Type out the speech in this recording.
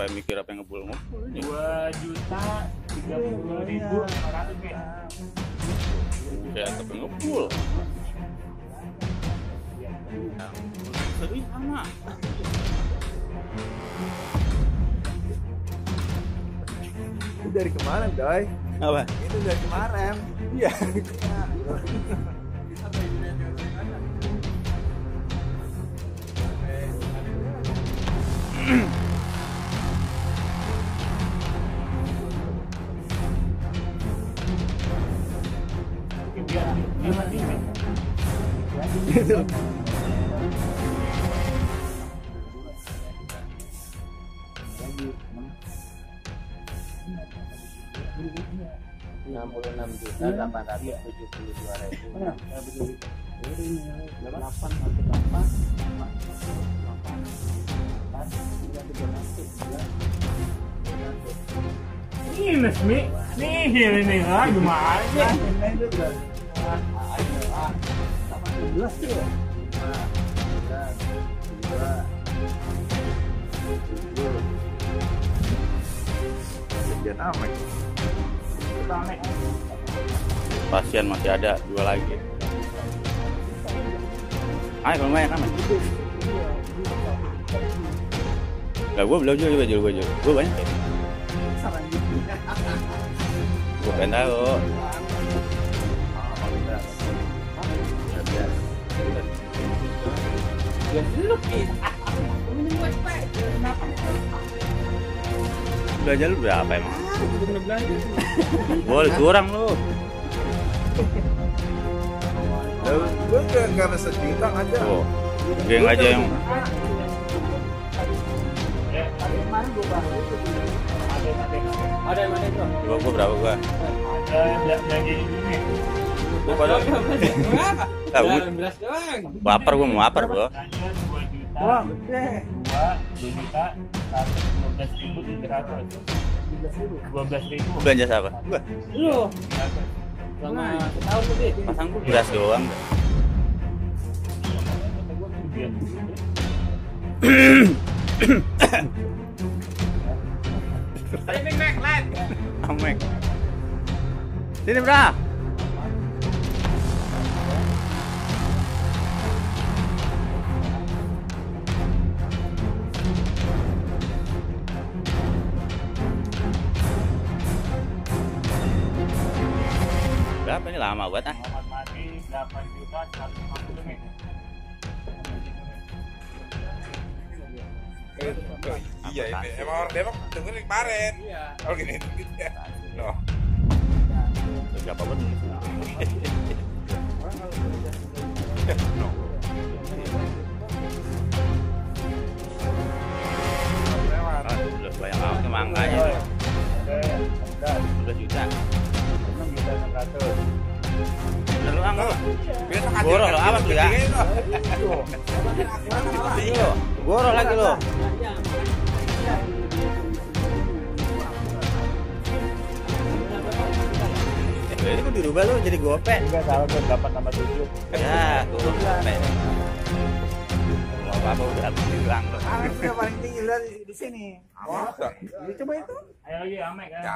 Siapa yang mikir apa yang ngebul-ngebul ini? 2.030.500 ya. Buset, tapi ngebul. Serius sama. Itu dari kemarin, Doi. Apa? Itu dari kemarin. Iya. Ini Nesmi, nih ini gimana sih? Sekian amat. Pasien masih ada 2 lagi. Ayo kalau main aman. Lah gua belum jual gue jual. Gua banyak. Gua pengen tahu. Belanja lu berapa emang? Boleh kurang lu. Gue nggak ada sejuta aja. Oh, geng aja yang. Ada yang mana itu? Gua berapa gua? Belanja ini. Gua pada. Lah gua. Lapar gua mau lapar gua. Wah, gede. 2.115.700. Belanja siapa? Gua. Lu. Selama setahun lebih. Pasang gua beras doang. Amek. Sini, Bra. Berapa ini lama buat ah? Selamat mati 8.150 nih. Iya, emang orang Depok dengerin kemarin. Iya. Kalau gini gitu ya. Loh. Berapa bener? Udah banyak banget mangganya tuh. 11 juta. 6.600. Bener lu angkat. Biasa kan. Goroh lo amat lu ya. Goroh lagi lo. Ini kok dirubah lu jadi gope. Enggak salah tuh 8 tambah 7. Ya, turun gope. Mau apa udah bilang lo. Yang paling tinggi di sini. Masa? Coba itu. Ayo lagi Amek kan.